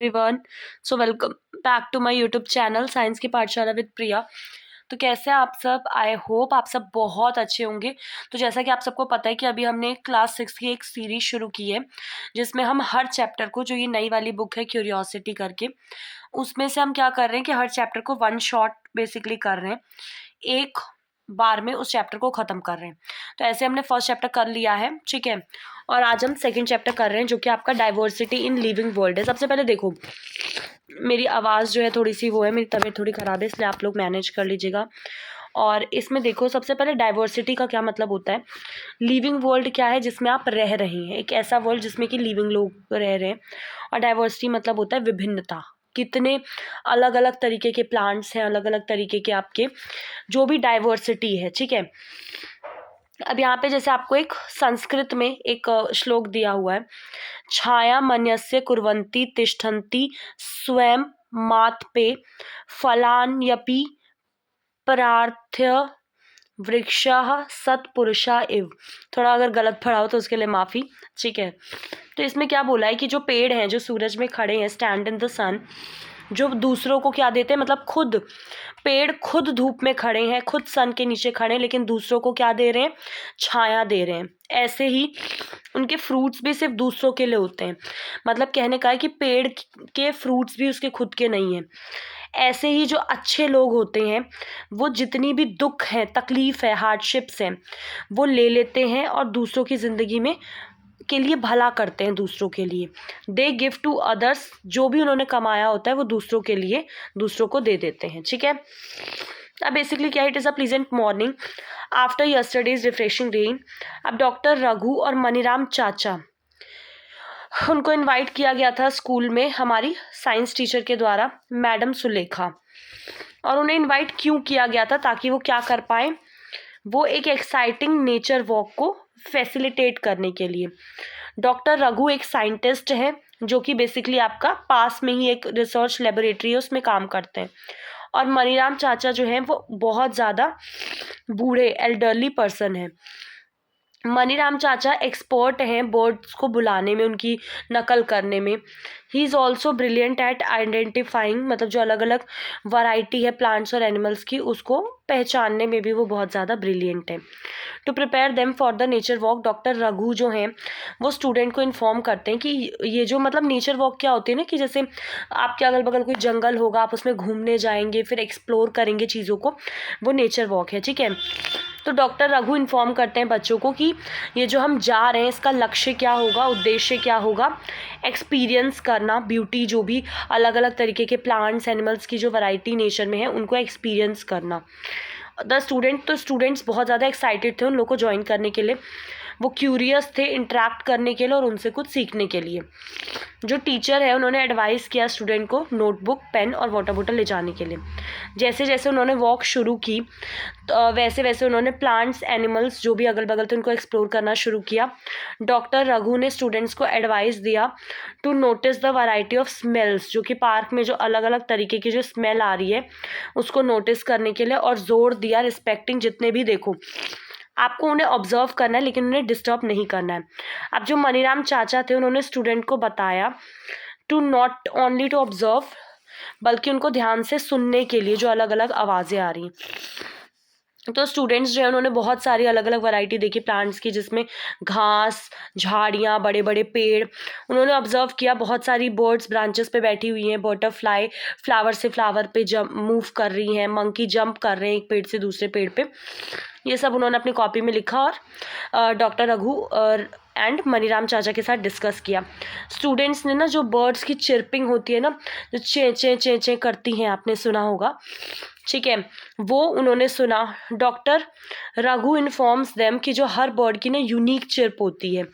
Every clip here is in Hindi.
Everyone. So welcome back to my YouTube channel science की पाठशाला विद प्रिया। तो कैसे हैं आप सब? आई होप आप सब बहुत अच्छे होंगे। तो जैसा कि आप सबको पता है कि अभी हमने क्लास 6 की एक सीरीज शुरू की है, जिसमें हम हर चैप्टर को, जो ये नई वाली बुक है क्यूरियोसिटी करके, उसमें से हम क्या कर रहे हैं कि हर चैप्टर को वन शॉट बेसिकली कर रहे हैं, एक बार में उस चैप्टर को ख़त्म कर रहे हैं। तो ऐसे हमने फर्स्ट चैप्टर कर लिया है, ठीक है। और आज हम सेकंड चैप्टर कर रहे हैं, जो कि आपका डाइवर्सिटी इन लिविंग वर्ल्ड है। सबसे पहले देखो, मेरी आवाज़ जो है थोड़ी सी वो है, मेरी तबीयत थोड़ी ख़राब है, इसलिए आप लोग मैनेज कर लीजिएगा। और इसमें देखो, सबसे पहले डाइवर्सिटी का क्या मतलब होता है। लिविंग वर्ल्ड क्या है? जिसमें आप रह रहे हैं, एक ऐसा वर्ल्ड जिसमें कि लिविंग लोग रह रहे हैं। और डाइवर्सिटी मतलब होता है विभिन्नता। कितने अलग अलग तरीके के प्लांट्स हैं, अलग अलग तरीके के आपके जो भी डाइवर्सिटी है, ठीक है। अब यहाँ पे जैसे आपको एक संस्कृत में एक श्लोक दिया हुआ है, छाया मन्यस्य कुर्वन्ति तिष्ठन्ति स्वयं मात पे फलान्यपि प्रार्थ्य वृक्षः सत्पुरुषा इव। थोड़ा अगर गलत पढ़ा हो तो उसके लिए माफ़ी, ठीक है। तो इसमें क्या बोला है कि जो पेड़ हैं, जो सूरज में खड़े हैं, स्टैंड इन द सन, जो दूसरों को क्या देते हैं, मतलब खुद पेड़ खुद धूप में खड़े हैं, खुद सन के नीचे खड़े हैं, लेकिन दूसरों को क्या दे रहे हैं? छाया दे रहे हैं। ऐसे ही उनके फ्रूट्स भी सिर्फ दूसरों के लिए होते हैं। मतलब कहने का है कि पेड़ के फ्रूट्स भी उसके खुद के नहीं हैं। ऐसे ही जो अच्छे लोग होते हैं, वो जितनी भी दुख है, तकलीफ है, हार्डशिप्स हैं, वो ले लेते हैं और दूसरों की ज़िंदगी में के लिए भला करते हैं, दूसरों के लिए। दे गिव टू अदर्स, जो भी उन्होंने कमाया होता है वो दूसरों के लिए, दूसरों को दे देते हैं, ठीक है। अब बेसिकली क्या है, it is a pleasant morning after yesterday's refreshing rain. अब डॉक्टर रघु और मनीराम चाचा, उनको इनवाइट किया गया था स्कूल में हमारी साइंस टीचर के द्वारा, मैडम सुलेखा। और उन्हें इनवाइट क्यों किया गया था? ताकि वो क्या कर पाए, वो एक एक्साइटिंग नेचर वॉक को फैसिलिटेट करने के लिए। डॉक्टर रघु एक साइंटिस्ट है, जो कि बेसिकली आपका पास में ही एक रिसर्च लेबोरेटरी है, उसमें काम करते हैं। और मनीराम चाचा जो हैं वो बहुत ज़्यादा बूढ़े एल्डरली पर्सन हैं। मनीराम चाचा एक्सपर्ट हैं बर्ड्स को बुलाने में, उनकी नकल करने में। He is also brilliant at identifying, मतलब जो अलग अलग वैरायटी है प्लांट्स और एनिमल्स की, उसको पहचानने में भी वो बहुत ज़्यादा ब्रिलियंट है। To prepare them for the nature walk, doctor Raghu जो हैं वो स्टूडेंट को इन्फॉर्म करते हैं कि ये जो मतलब नेचर वॉक क्या होती है ना, कि जैसे आपके अगल बगल कोई जंगल होगा, आप उसमें घूमने जाएंगे, फिर एक्सप्लोर करेंगे चीज़ों को, वो नेचर वॉक है, ठीक है। तो डॉक्टर रघु इन्फॉर्म करते हैं बच्चों को कि ये जो हम जा रहे हैं, इसका लक्ष्य क्या होगा, उद्देश्य क्या होगा। एक्सपीरियंस करना, ब्यूटी, जो भी अलग अलग तरीके के प्लांट्स एनिमल्स की जो वैरायटी नेचर में है, उनको एक्सपीरियंस करना। तो स्टूडेंट्स बहुत ज़्यादा एक्साइटेड थे उन लोग को ज्वाइन करने के लिए। वो क्यूरियस थे इंटरेक्ट करने के लिए और उनसे कुछ सीखने के लिए। जो टीचर है उन्होंने एडवाइस किया स्टूडेंट को नोटबुक, पेन और वाटर बोतल ले जाने के लिए। जैसे जैसे उन्होंने वॉक शुरू की, तो वैसे वैसे उन्होंने प्लांट्स एनिमल्स जो भी अगल बगल थे उनको एक्सप्लोर करना शुरू किया। डॉक्टर रघु ने स्टूडेंट्स को एडवाइस दिया to notice the variety of smells, जो कि पार्क में जो अलग अलग तरीके की जो स्मेल आ रही है उसको नोटिस करने के लिए। और जोर दिया रिस्पेक्टिंग, जितने भी देखो आपको उन्हें ऑब्जर्व करना है, लेकिन उन्हें डिस्टर्ब नहीं करना है। अब जो मनीराम चाचा थे उन्होंने स्टूडेंट को बताया to not only to observe, बल्कि उनको ध्यान से सुनने के लिए जो अलग अलग आवाज़ें आ रही हैं। तो स्टूडेंट्स जो है उन्होंने बहुत सारी अलग अलग वैरायटी देखी प्लांट्स की, जिसमें घास, झाड़ियाँ, बड़े बड़े पेड़। उन्होंने ऑब्जर्व किया बहुत सारी बर्ड्स ब्रांचेस पे बैठी हुई हैं, बटरफ्लाई फ्लावर से फ्लावर पे जंप मूव कर रही हैं, मंकी जंप कर रहे हैं एक पेड़ से दूसरे पेड़ पे। ये सब उन्होंने अपनी कॉपी में लिखा और डॉक्टर रघु और एंड मनीराम चाचा के साथ डिस्कस किया। स्टूडेंट्स ने ना, जो बर्ड्स की चिरपिंग होती है ना, जो चे चे चे चे करती हैं, आपने सुना होगा, ठीक है, वो उन्होंने सुना। डॉक्टर रघु इन्फॉर्म्स देम कि जो हर बर्ड की ना यूनिक चिर्प होती है।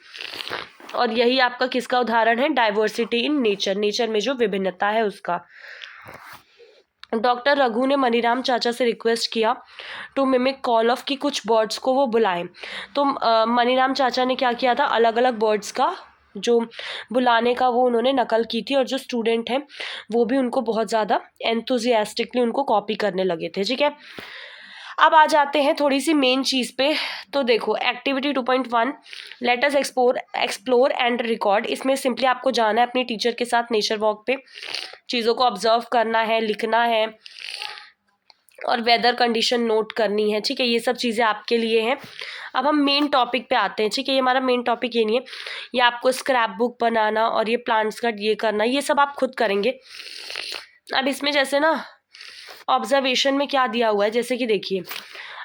और यही आपका किसका उदाहरण है? डाइवर्सिटी इन नेचर, नेचर में जो विभिन्नता है उसका। डॉक्टर रघु ने मनीराम चाचा से रिक्वेस्ट किया टू मिमिक कॉल ऑफ, कि कुछ बर्ड्स को वो बुलाएं। तो मनीराम चाचा ने क्या किया था, अलग अलग बर्ड्स का जो बुलाने का वो उन्होंने नकल की थी। और जो स्टूडेंट हैं वो भी उनको बहुत ज़्यादा एंथुजियास्टिकली उनको कॉपी करने लगे थे, ठीक है। अब आ जाते हैं थोड़ी सी मेन चीज़ पे। तो देखो activity 2.1 let us explore and record. इसमें सिंपली आपको जाना है अपने टीचर के साथ नेचर वॉक पे, चीज़ों को ऑब्जर्व करना है, लिखना है और वेदर कंडीशन नोट करनी है। ठीक है, ये सब चीज़ें आपके लिए हैं। अब हम मेन टॉपिक पे आते हैं। ठीक है, ये हमारा मेन टॉपिक ये नहीं है, ये आपको स्क्रैप बुक बनाना और ये प्लांट्स का ये करना, ये सब आप खुद करेंगे। अब इसमें जैसे ना ऑब्जर्वेशन में क्या दिया हुआ है, जैसे कि देखिए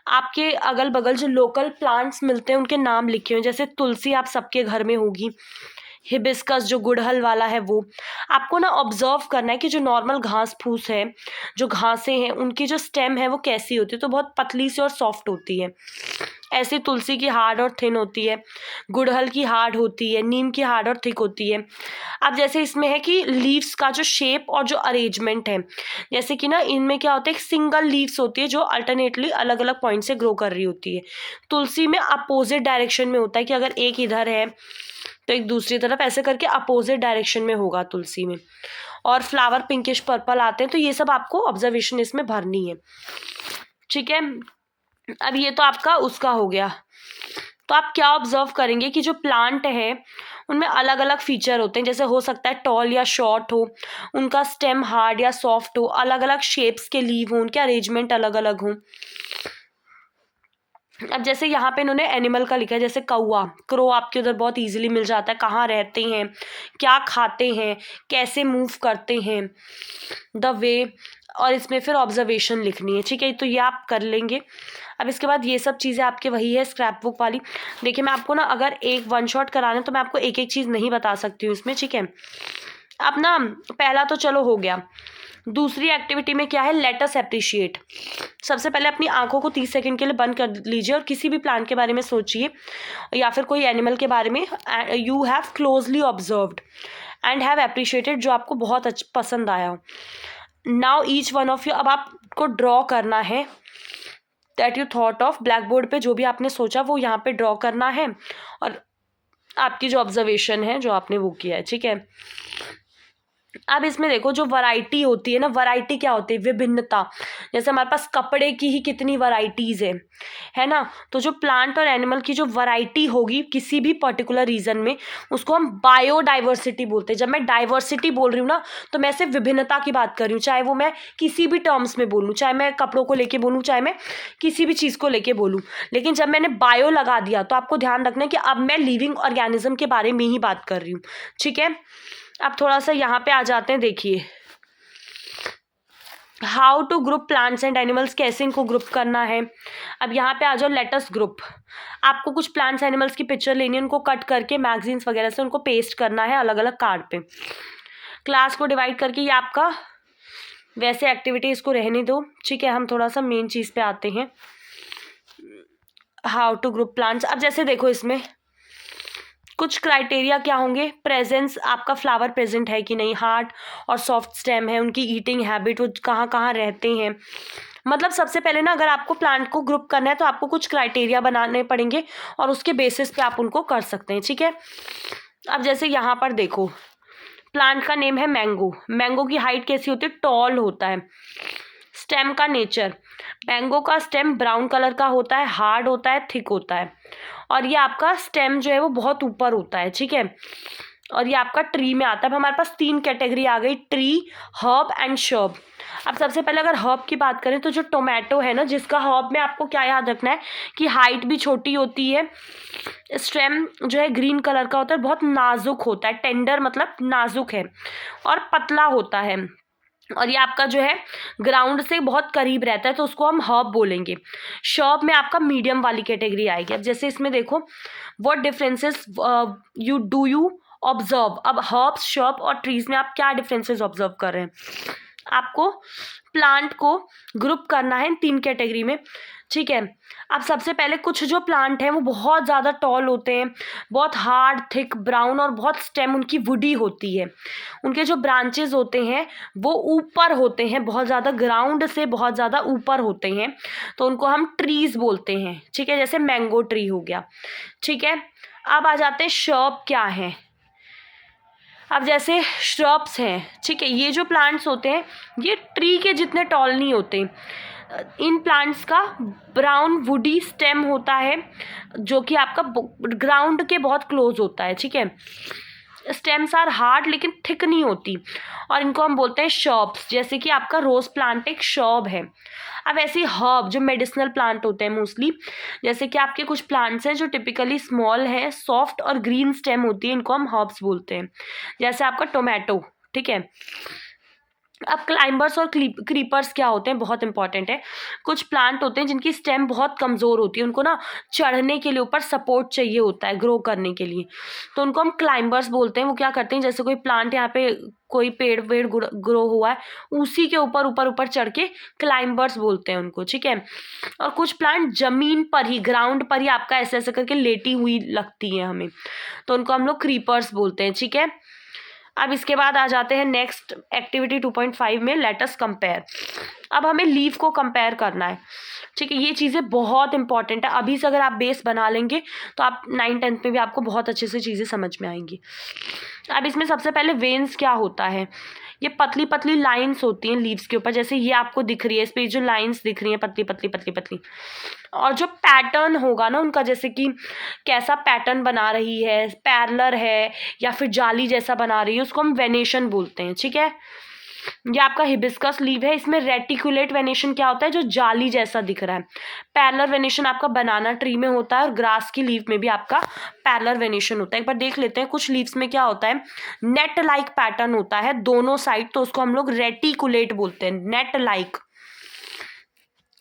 आपके अगल बगल जो लोकल प्लांट्स मिलते हैं उनके नाम लिखे हुए हैं। जैसे तुलसी आप सबके घर में होगी, हिबिस्कस जो गुड़हल वाला है वो। आपको ना ऑब्जर्व करना है कि जो नॉर्मल घास फूस है, जो घासें हैं, उनकी जो स्टेम है वो कैसी होती है, तो बहुत पतली सी और सॉफ्ट होती है। ऐसे तुलसी की हार्ड और थिन होती है, गुड़हल की हार्ड होती है, नीम की हार्ड और थिक होती है। अब जैसे इसमें है कि लीव्स का जो शेप और जो अरेंजमेंट है, जैसे कि ना इनमें क्या होता है, एक सिंगल लीव्स होती है जो अल्टरनेटली अलग अलग पॉइंट से ग्रो कर रही होती है। तुलसी में अपोजिट डायरेक्शन में होता है कि अगर एक इधर है तो एक दूसरी तरफ, ऐसे करके अपोजिट डायरेक्शन में होगा तुलसी में। और फ्लावर पिंकिश पर्पल आते हैं। तो ये सब आपको ऑब्जर्वेशन इसमें भरनी है। ठीक है, अब ये तो आपका उसका हो गया। तो आप क्या ऑब्जर्व करेंगे कि जो प्लांट है उनमें अलग अलग फीचर होते हैं। जैसे हो सकता है टॉल या शॉर्ट हो, उनका स्टेम हार्ड या सॉफ्ट हो, अलग अलग शेप्स के लीव हों, उनके अरेंजमेंट अलग अलग हों। अब जैसे यहाँ पे इन्होंने एनिमल का लिखा है, जैसे कौवा, क्रो आपके उधर बहुत इजीली मिल जाता है, कहाँ रहते हैं, क्या खाते हैं, कैसे मूव करते हैं, द वे। और इसमें फिर ऑब्जर्वेशन लिखनी है। ठीक है, तो ये आप कर लेंगे। अब इसके बाद ये सब चीज़ें आपके वही है स्क्रैप बुक वाली। देखिए मैं आपको ना अगर एक वन शॉट कराना है तो मैं आपको एक एक चीज़ नहीं बता सकती हूँ इसमें। ठीक है, अब ना पहला तो चलो हो गया। दूसरी एक्टिविटी में क्या है, लेट अस एप्रिशिएट। सबसे पहले अपनी आंखों को 30 सेकंड के लिए बंद कर लीजिए और किसी भी प्लांट के बारे में सोचिए या फिर कोई एनिमल के बारे में you have closely observed and have appreciated, जो आपको बहुत पसंद आया हो। Now each one of you, अब आपको ड्रॉ करना है that you thought of. Black board पे जो भी आपने सोचा वो यहाँ पे ड्रॉ करना है और आपकी जो ऑब्जर्वेशन है जो आपने वो किया है। ठीक है, अब इसमें देखो जो वैरायटी होती है ना, वैरायटी क्या होती है, विभिन्नता। जैसे हमारे पास कपड़े की ही कितनी वैरायटीज़ है ना। तो जो प्लांट और एनिमल की जो वैरायटी होगी किसी भी पर्टिकुलर रीजन में, उसको हम बायोडाइवर्सिटी बोलते हैं। जब मैं डाइवर्सिटी बोल रही हूँ ना तो मैं सिर्फ विभिन्नता की बात कर रही हूँ, चाहे वो मैं किसी भी टर्म्स में बोलूँ, चाहे मैं कपड़ों को लेके बोलूँ, चाहे मैं किसी भी चीज़ को लेके बोलूँ। लेकिन जब मैंने बायो लगा दिया तो आपको ध्यान रखना है कि अब मैं लिविंग ऑर्गेनिज्म के बारे में ही बात कर रही हूँ। ठीक है, अब थोड़ा सा यहाँ पे आ जाते हैं। देखिए how to group plants and animals, कैसे इनको ग्रुप करना है। अब यहाँ पे आ जाओ, लेटस ग्रुप। आपको कुछ प्लांट्स एनिमल्स की पिक्चर लेनी है, उनको कट करके मैगजीन्स वगैरह से उनको पेस्ट करना है अलग अलग कार्ड पे। क्लास को डिवाइड करके ये आपका वैसे एक्टिविटी, इसको रहने दो। ठीक है, हम थोड़ा सा मेन चीज़ पे आते हैं, हाउ टू ग्रुप प्लांट्स। अब जैसे देखो इसमें कुछ क्राइटेरिया क्या होंगे, प्रेजेंस, आपका फ्लावर प्रेजेंट है कि नहीं, हार्ड और सॉफ्ट स्टेम है, उनकी ईटिंग हैबिट, वो कहाँ कहाँ रहते हैं। मतलब सबसे पहले ना अगर आपको प्लांट को ग्रुप करना है तो आपको कुछ क्राइटेरिया बनाने पड़ेंगे और उसके बेसिस पे आप उनको कर सकते हैं। ठीक है, अब जैसे यहाँ पर देखो प्लांट का नेम है मैंगो। मैंगो की हाइट कैसी होती है, टॉल होता है। स्टेम का नेचर, मैंगो का स्टेम ब्राउन कलर का होता है, हार्ड होता है, थिक होता है। और ये आपका स्टेम जो है वो बहुत ऊपर होता है। ठीक है, और ये आपका ट्री में आता है। अब हमारे पास 3 कैटेगरी आ गई, ट्री, हर्ब एंड शर्ब। अब सबसे पहले अगर हर्ब की बात करें तो जो टोमेटो है ना, जिसका हर्ब में आपको क्या याद रखना है कि हाइट भी छोटी होती है, स्टेम जो है ग्रीन कलर का होता है, बहुत नाजुक होता है, टेंडर मतलब नाजुक है, और पतला होता है, और ये आपका जो है ग्राउंड से बहुत करीब रहता है, तो उसको हम हर्ब बोलेंगे। शर्ब में आपका मीडियम वाली कैटेगरी आएगी। अब जैसे इसमें देखो व्हाट डिफरेंसेस यू ऑब्जर्व। अब हर्ब्स, शर्ब और ट्रीज में आप क्या डिफरेंसेस ऑब्जर्व कर रहे हैं। आपको प्लांट को ग्रुप करना है इन 3 कैटेगरी में। ठीक है, अब सबसे पहले कुछ जो प्लांट हैं वो बहुत ज़्यादा टॉल होते हैं, बहुत हार्ड, थिक, ब्राउन, और बहुत स्टेम उनकी वुडी होती है। उनके जो ब्रांचेस होते हैं वो ऊपर होते हैं, बहुत ज़्यादा ग्राउंड से बहुत ज़्यादा ऊपर होते हैं, तो उनको हम ट्रीज बोलते हैं। ठीक है, जैसे मैंगो ट्री हो गया। ठीक है, अब आ जाते हैं शर्ब क्या है। अब जैसे श्रब्स हैं, ठीक है, ये जो प्लांट्स होते हैं ये ट्री के जितने टॉल नहीं होते, इन प्लांट्स का ब्राउन वुडी स्टेम होता है जो कि आपका ग्राउंड के बहुत क्लोज होता है, ठीक है। स्टेम्स आर हार्ड लेकिन थिक नहीं होती, और इनको हम बोलते हैं शर्ब्स, जैसे कि आपका रोज प्लांट एक शर्ब है। अब ऐसे हर्ब जो मेडिसिनल प्लांट होते हैं मोस्टली, जैसे कि आपके कुछ प्लांट्स हैं जो टिपिकली स्मॉल है, सॉफ्ट और ग्रीन स्टेम होती है, इनको हम हर्ब्स बोलते हैं, जैसे आपका टोमेटो, ठीक है। अब क्लाइंबर्स और क्रीपर्स क्या होते हैं, बहुत इंपॉर्टेंट है। कुछ प्लांट होते हैं जिनकी स्टेम बहुत कमज़ोर होती है, उनको ना चढ़ने के लिए ऊपर सपोर्ट चाहिए होता है ग्रो करने के लिए, तो उनको हम क्लाइंबर्स बोलते हैं। वो क्या करते हैं, जैसे कोई प्लांट यहाँ पे कोई पेड़ वेड़ ग्रो हुआ है, उसी के ऊपर ऊपर ऊपर चढ़ के क्लाइंबर्स बोलते हैं उनको, ठीक है। और कुछ प्लांट जमीन पर ही, ग्राउंड पर ही आपका ऐसे ऐसे करके लेटी हुई लगती है हमें, तो उनको हम लोग क्रीपर्स बोलते हैं, ठीक है। अब इसके बाद आ जाते हैं नेक्स्ट एक्टिविटी 2.5 में, लेट अस कंपेयर। अब हमें लीफ को कंपेयर करना है, ठीक है। ये चीज़ें बहुत इंपॉर्टेंट है, अभी से अगर आप बेस बना लेंगे तो आप 9th-10th में भी आपको बहुत अच्छे से चीज़ें समझ में आएंगी। अब इसमें सबसे पहले वेन्स क्या होता है, ये पतली पतली लाइंस होती हैं लीव्स के ऊपर, जैसे ये आपको दिख रही है, इस पे जो लाइंस दिख रही हैं पतली पतली पतली पतली, और जो पैटर्न होगा ना उनका, जैसे कि कैसा पैटर्न बना रही है, पैरेलल है या फिर जाली जैसा बना रही है, उसको हम वेनेशन बोलते हैं, ठीक है। ये आपका हिबिस्कस लीव है, इसमें रेटिकुलेट वेनेशन क्या होता है, जो जाली जैसा दिख रहा है। पैरेलल वेनेशन आपका बनाना ट्री में होता है, और ग्रास की लीव में भी आपका पैरेलल वेनेशन होता है। एक बार देख लेते हैं, कुछ लीव्स में क्या होता है, नेट लाइक पैटर्न होता है दोनों साइड, तो उसको हम लोग रेटिकुलेट बोलते हैं, नेट लाइक,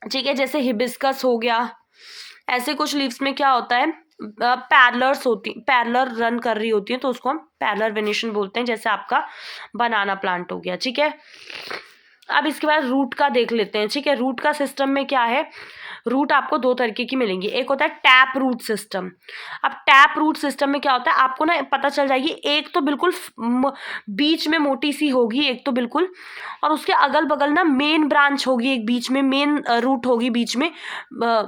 ठीक है। जैसे हिबिस्कस हो गया, ऐसे कुछ लीव्स में क्या होता है, पैरेलल रन कर रही होती है, तो उसको हम पैरेलल वेनेशन बोलते हैं, जैसे आपका बनाना प्लांट हो गया, ठीक है। अब इसके बाद रूट का देख लेते हैं, ठीक है। रूट का सिस्टम में क्या है, रूट आपको दो तरीके की मिलेंगी, एक होता है टैप रूट सिस्टम। अब टैप रूट सिस्टम में क्या होता है, आपको ना पता चल जाएगी, एक तो बिल्कुल बीच में मोटी सी होगी, एक तो बिल्कुल, और उसके अगल बगल ना मेन ब्रांच होगी, एक बीच में मेन रूट होगी, बीच में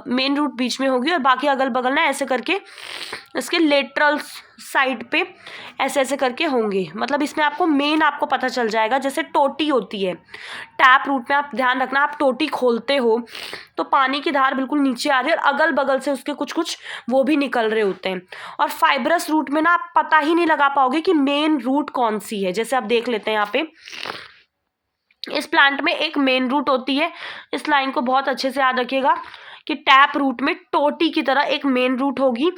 मेन रूट बीच में होगी, और बाकी अगल बगल ना ऐसे करके इसके लेटरल साइड पे ऐसे ऐसे करके होंगे। मतलब इसमें आपको मेन आपको पता चल जाएगा, जैसे टोटी होती है टैप रूट में, आप ध्यान रखना, आप टोटी खोलते हो तो पानी की धार बिल्कुल नीचे आ रही है, और अगल बगल से उसके कुछ कुछ वो भी निकल रहे होते हैं। और फाइब्रस रूट में ना आप पता ही नहीं लगा पाओगे कि मेन रूट कौन सी है। जैसे आप देख लेते हैं यहाँ पे, इस प्लांट में एक मेन रूट होती है, इस लाइन को बहुत अच्छे से याद रखिएगा कि टैप रूट में टोटी की तरह एक मेन रूट होगी,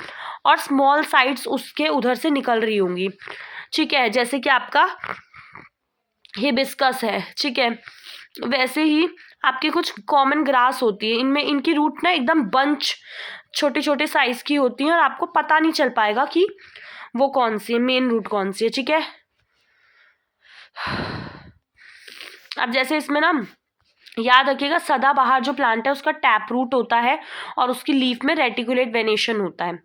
और स्मॉल साइड्स उसके उधर से निकल रही होंगी, ठीक है। जैसे कि आपका हिबिस्कस है, ठीक है, वैसे ही आपकी कुछ कॉमन ग्रास होती है, इनमें इनकी रूट ना एकदम बंच छोटे छोटे साइज की होती हैं, और आपको पता नहीं चल पाएगा कि वो कौन सी है, मेन रूट कौन सी है, ठीक है। अब जैसे इसमें ना याद रखिएगा, सदाबहार जो प्लांट है उसका टैप रूट होता है, और उसकी लीफ में रेटिकुलेट वेनेशन होता है,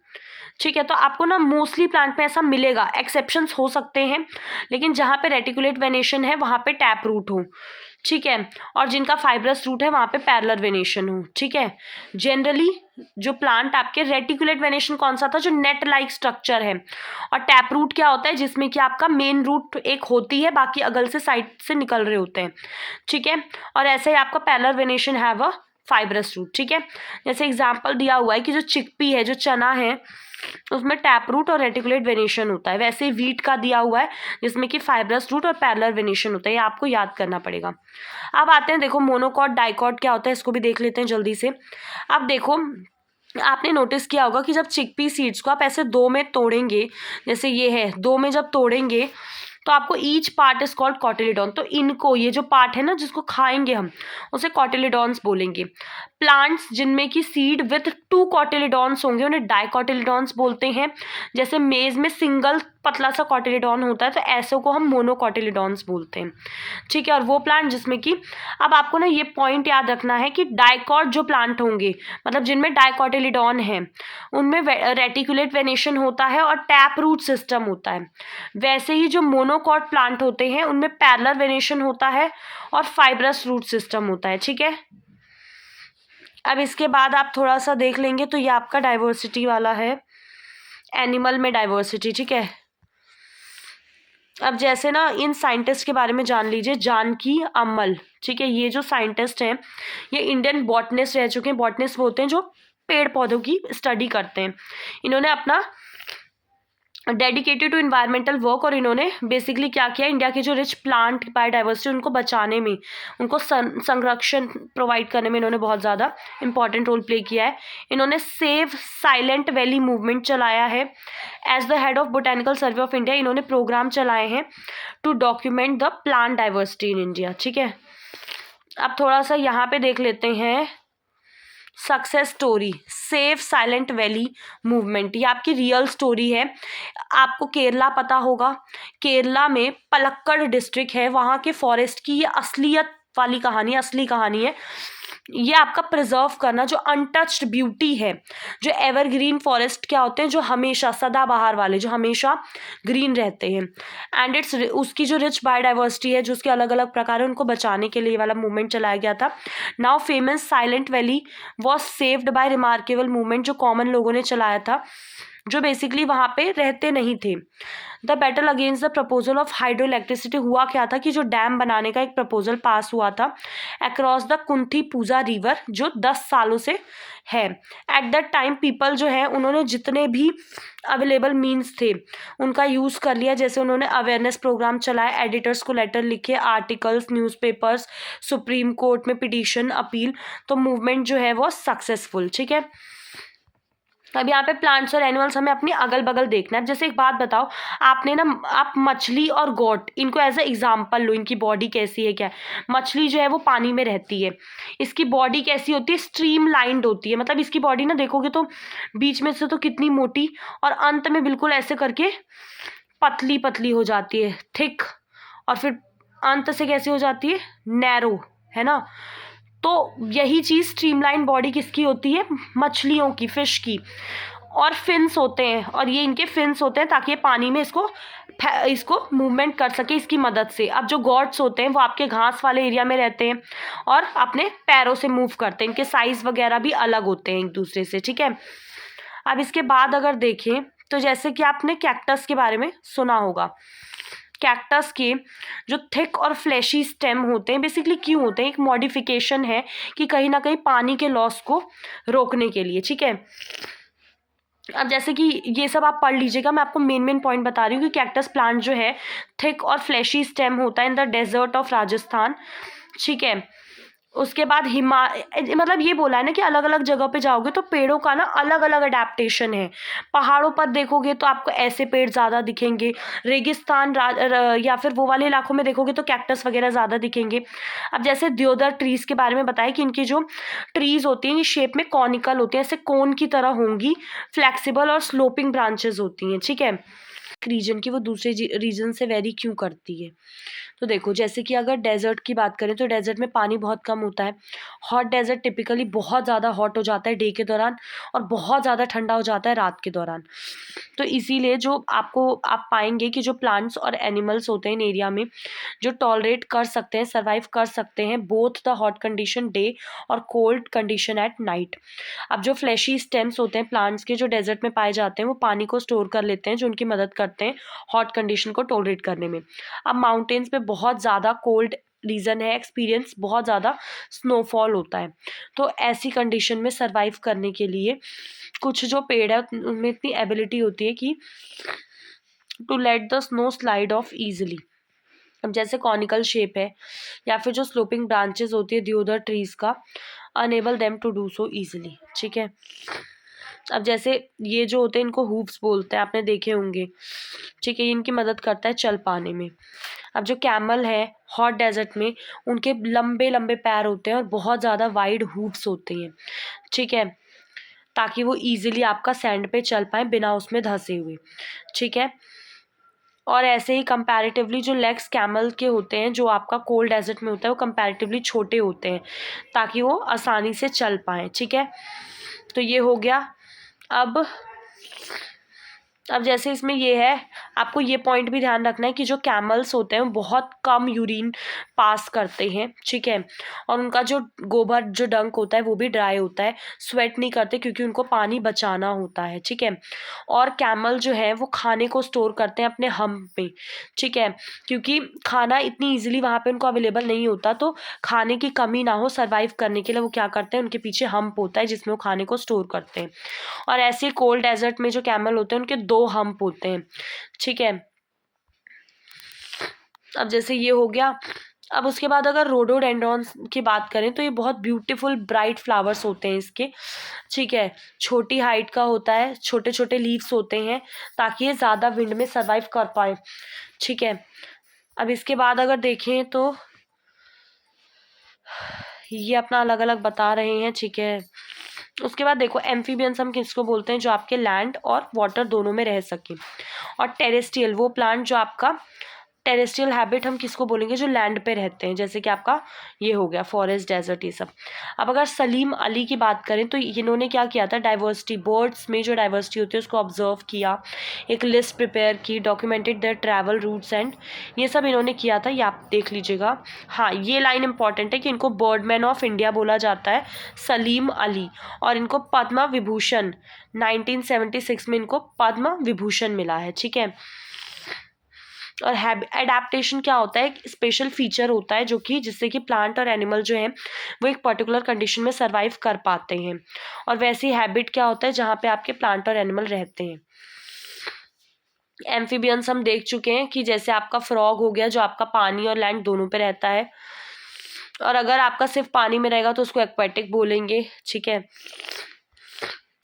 ठीक है। तो आपको ना मोस्टली प्लांट में ऐसा मिलेगा, एक्सेप्शंस हो सकते हैं, लेकिन जहाँ पे रेटिकुलेट वेनेशन है वहाँ पे टैप रूट हो, ठीक है, और जिनका फाइब्रस रूट है वहाँ पे पैरेलल वेनेशन हो, ठीक है। जनरली जो प्लांट आपके रेटिकुलेट वेनेशन कौन सा था, जो नेट लाइक स्ट्रक्चर है, और टैप रूट क्या होता है, जिसमें कि आपका मेन रूट एक होती है, बाकी अगल से साइड से निकल रहे होते हैं, ठीक है। और ऐसे ही आपका parallel venation have a fibrous root, ठीक है। जैसे एग्जाम्पल दिया हुआ है कि जो चिकपी है, जो चना है, उसमें टैप रूट और रेटिकुलेट वेनेशन होता है। वैसे ही वीट का दिया हुआ है जिसमें कि फाइब्रस रूट और पैरेलल वेनेशन होता है, ये आपको याद करना पड़ेगा। अब आते हैं, देखो मोनोकॉट डाइकॉट क्या होता है, इसको भी देख लेते हैं जल्दी से। अब देखो, आपने नोटिस किया होगा कि जब चिकपी सीड्स को आप ऐसे दो में तोड़ेंगे, जैसे ये है, दो में जब तोड़ेंगे तो आपको each part is called cotyledon, तो इनको, ये जो पार्ट है ना जिसको खाएंगे हम, उसे कॉटिलिडॉन्स बोलेंगे। प्लांट्स जिनमें की सीड विथ 2 कॉटिलिडॉन्स होंगे उन्हें डाइकॉटिलिडॉन्स बोलते हैं। जैसे मेज में सिंगल पतला सा कॉटिलिडॉन होता है, तो ऐसों को हम मोनोकॉटिलिडॉन्स बोलते हैं, ठीक है। और वो प्लांट जिसमें कि, अब आपको ना ये पॉइंट याद रखना है कि डाइकॉट जो प्लांट होंगे, मतलब जिनमें डाइकॉटिलिडॉन है, उनमें रेटिकुलेट वेनेशन होता है और टैप रूट सिस्टम होता है। वैसे ही जो मोनोकॉट प्लांट होते हैं उनमें पैरेलल वेनेशन होता है और फाइब्रस रूट सिस्टम होता है, ठीक है। अब इसके बाद आप थोड़ा सा देख लेंगे तो ये आपका डाइवर्सिटी वाला है, एनिमल में डाइवर्सिटी, ठीक है। अब जैसे ना इन साइंटिस्ट के बारे में जान लीजिए, जानकी अम्मल, ठीक है। ये जो साइंटिस्ट हैं ये इंडियन बॉटनिस्ट रह चुके हैं। बॉटनिस्ट वो होते हैं जो पेड़ पौधों की स्टडी करते हैं। इन्होंने अपना डेडिकेटेड टू इन्वायरमेंटल वर्क, और इन्होंने बेसिकली क्या किया, इंडिया के जो रिच प्लांट बायोडाइवर्सिटी उनको बचाने में, उनको संरक्षण प्रोवाइड करने में इन्होंने बहुत ज़्यादा इंपॉर्टेंट रोल प्ले किया है। इन्होंने सेव साइलेंट वैली मूवमेंट चलाया है। As the head of botanical survey of India इन्होंने प्रोग्राम चलाए हैं to document the plant diversity in India, ठीक है। अब थोड़ा सा यहाँ पे देख लेते हैं success story, save silent valley movement. ये आपकी रियल स्टोरी है। आपको केरला पता होगा, केरला में पलक्कड़ डिस्ट्रिक्ट है, वहाँ के फॉरेस्ट की ये असलियत वाली कहानी, असली कहानी है। ये आपका प्रिजर्व करना, जो अनटच्ड ब्यूटी है, जो एवरग्रीन फॉरेस्ट क्या होते हैं, जो हमेशा सदाबहार वाले, जो हमेशा ग्रीन रहते हैं, एंड इट्स उसकी जो रिच बायोडाइवर्सिटी है, जो उसके अलग अलग प्रकार है, उनको बचाने के लिए ये वाला मूवमेंट चलाया गया था। Now famous silent valley was saved by remarkable movement, जो कॉमन लोगों ने चलाया था, जो बेसिकली वहाँ पे रहते नहीं थे। The battle against the proposal of hydro electricity, हुआ क्या था कि जो डैम बनाने का एक प्रपोजल पास हुआ था अक्रॉस द कुंथी पूजा रिवर, जो 10 सालों से है। एट दैट टाइम पीपल जो है उन्होंने जितने भी अवेलेबल मीन्स थे उनका यूज़ कर लिया। जैसे उन्होंने अवेयरनेस प्रोग्राम चलाए, एडिटर्स को लेटर लिखे, आर्टिकल्स, न्यूज़पेपर्स, सुप्रीम कोर्ट में पिटीशन, अपील, तो मूवमेंट जो है वो सक्सेसफुल, ठीक है। अब यहाँ पे प्लांट्स और एनिमल्स हमें अपनी अगल बगल देखना है। जैसे एक बात बताओ, आपने ना, आप मछली और गोट इनको एज ए एग्जाम्पल लो, इनकी बॉडी कैसी है, क्या है। मछली जो है वो पानी में रहती है, इसकी बॉडी कैसी होती है, स्ट्रीम लाइंड होती है। मतलब इसकी बॉडी ना देखोगे तो बीच में से तो कितनी मोटी, और अंत में बिल्कुल ऐसे करके पतली पतली हो जाती है, थिक, और फिर अंत से कैसी हो जाती है, नैरो, है ना। तो यही चीज़ स्ट्रीमलाइन बॉडी किसकी होती है, मछलियों की, फिश की। और फिन्स होते हैं, और ये इनके फिन्स होते हैं ताकि ये पानी में इसको मूवमेंट कर सके इसकी मदद से। अब जो गॉड्स होते हैं वो आपके घास वाले एरिया में रहते हैं और अपने पैरों से मूव करते हैं। इनके साइज वगैरह भी अलग होते हैं एक दूसरे से, ठीक है। अब इसके बाद अगर देखें तो जैसे कि आपने कैक्टस के बारे में सुना होगा, कैक्टस के जो थिक और फ्लैशी स्टेम होते हैं बेसिकली क्यों होते हैं, एक मॉडिफिकेशन है कि कहीं ना कहीं पानी के लॉस को रोकने के लिए, ठीक है। अब जैसे कि ये सब आप पढ़ लीजिएगा, मैं आपको मेन पॉइंट बता रही हूँ कि कैक्टस प्लांट जो है थिक और फ्लैशी स्टेम होता है in the desert of Rajasthan, ठीक है। उसके बाद मतलब ये बोला है ना कि अलग अलग जगह पे जाओगे तो पेड़ों का ना अलग अलग अडेप्टेशन है। पहाड़ों पर देखोगे तो आपको ऐसे पेड़ ज़्यादा दिखेंगे, रेगिस्तान या फिर वो वाले इलाकों में देखोगे तो कैक्टस वगैरह ज़्यादा दिखेंगे। अब जैसे देवदार ट्रीज़ के बारे में बताया कि इनकी जो ट्रीज़ होती हैं ये शेप में कॉनिकल होती हैं, ऐसे कोन की तरह होंगी, फ्लेक्सिबल और स्लोपिंग ब्रांचेस होती हैं, ठीक है। रीजन की वो दूसरे रीजन से वेरी क्यों करती है, तो देखो जैसे कि अगर डेजर्ट की बात करें तो डेजर्ट में पानी बहुत कम होता है। हॉट डेजर्ट टिपिकली बहुत ज़्यादा हॉट हो जाता है डे के दौरान, और बहुत ज़्यादा ठंडा हो जाता है रात के दौरान। तो इसीलिए जो आप पाएंगे कि जो प्लांट्स और एनिमल्स होते हैं इन एरिया में, जो टॉलरेट कर सकते हैं, सर्वाइव कर सकते हैं both the hot condition day और कोल्ड कंडीशन एट नाइट। अब जो फ्लैशी स्टेम्स होते हैं प्लांट्स के, जो डेजर्ट में पाए जाते हैं, वो पानी को स्टोर कर लेते हैं, जो उनकी मदद करते हैं हॉट कंडीशन को टॉलरेट करने में। अब माउंटेन्स पे बहुत ज़्यादा कोल्ड रीज़न है, एक्सपीरियंस बहुत ज़्यादा स्नोफॉल होता है, तो ऐसी कंडीशन में सर्वाइव करने के लिए कुछ जो पेड़ है उनमें इतनी एबिलिटी होती है कि to let the snow slide off easily. अब जैसे कॉनिकल शेप है या फिर जो स्लोपिंग ब्रांचेस होती है देवदार ट्रीज का, enable them to do so easily, ठीक है। अब जैसे ये जो होते हैं इनको हूव्स बोलते हैं, आपने देखे होंगे, ठीक है। ये इनकी मदद करता है चल पाने में। अब जो कैमल है हॉट डेजर्ट में, उनके लंबे लंबे पैर होते हैं और बहुत ज़्यादा वाइड हूव्स होते हैं, ठीक है, ताकि वो इजीली आपका सैंड पे चल पाए बिना उसमें धंसे हुए, ठीक है। और ऐसे ही कंपैरेटिवली जो लेग्स कैमल के होते हैं, जो आपका कोल्ड डेजर्ट में होता है, वो कंपैरेटिवली छोटे होते हैं ताकि वो आसानी से चल पाएँ, ठीक है। तो ये हो गया। अब अब जैसे इसमें ये है, आपको ये पॉइंट भी ध्यान रखना है कि जो कैमल्स होते हैं वो बहुत कम यूरिन पास करते हैं, ठीक है। और उनका जो गोबर जो डंक होता है वो भी ड्राई होता है, स्वेट नहीं करते क्योंकि उनको पानी बचाना होता है, ठीक है। और कैमल जो है वो खाने को स्टोर करते हैं अपने हम्प में, ठीक है, क्योंकि खाना इतनी ईजिली वहाँ पे उनको अवेलेबल नहीं होता, तो खाने की कमी ना हो सर्वाइव करने के लिए वो क्या करते हैं, उनके पीछे हम्प होता है जिसमें वो खाने को स्टोर करते हैं। और ऐसे कोल्ड डेजर्ट में जो कैमल होते हैं उनके 2 हम्प होते हैं, ठीक है। अब जैसे ये हो गया। अब उसके बाद अगर रोडोडेंड्रॉन्स की बात करें तो ये बहुत ब्यूटीफुल ब्राइट फ्लावर्स होते हैं इसके, ठीक है। छोटी हाइट का होता है, छोटे छोटे लीव्स होते हैं ताकि ये ज़्यादा विंड में सर्वाइव कर पाए, ठीक है। अब इसके बाद अगर देखें तो ये अपना अलग अलग बता रहे हैं, ठीक है। उसके बाद देखो एम्फीबियंस हम किसको बोलते हैं, जो आपके लैंड और वाटर दोनों में रह सके। और टेरेस्ट्रियल वो प्लांट जो आपका टेरेस्ट्रियल हैबिट हम किसको बोलेंगे, जो लैंड पे रहते हैं, जैसे कि आपका ये हो गया फॉरेस्ट डेजर्ट ये सब। अब अगर सलीम अली की बात करें तो इन्होंने क्या किया था, डाइवर्सिटी बर्ड्स में जो डाइवर्सिटी होती है उसको ऑब्जर्व किया, एक लिस्ट प्रिपेयर की, documented their travel routes and ये सब इन्होंने किया था, ये आप देख लीजिएगा। हाँ, ये लाइन इंपॉर्टेंट है कि इनको बर्डमैन ऑफ इंडिया बोला जाता है, सलीम अली। और इनको पद्म विभूषण 1976 में इनको पद्म विभूषण मिला है, ठीक है। और एडेप्टेशन क्या होता है, एक स्पेशल फीचर होता है जो कि जिससे कि प्लांट और एनिमल जो है वो एक पर्टिकुलर कंडीशन में सर्वाइव कर पाते हैं। और वैसी हैबिट क्या होता है जहाँ पे आपके प्लांट और एनिमल रहते हैं। एम्फीबियंस हम देख चुके हैं कि जैसे आपका फ्रॉग हो गया जो आपका पानी और लैंड दोनों पे रहता है। और अगर आपका सिर्फ पानी में रहेगा तो उसको एक्वेटिक बोलेंगे, ठीक है।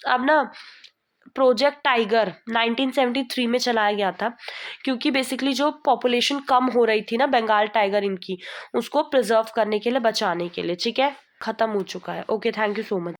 अब ना प्रोजेक्ट टाइगर 1973 में चलाया गया था, क्योंकि बेसिकली जो पॉपुलेशन कम हो रही थी ना बंगाल टाइगर इनकी, उसको प्रिजर्व करने के लिए, बचाने के लिए, ठीक है। खत्म हो चुका है। Okay, thank you so much.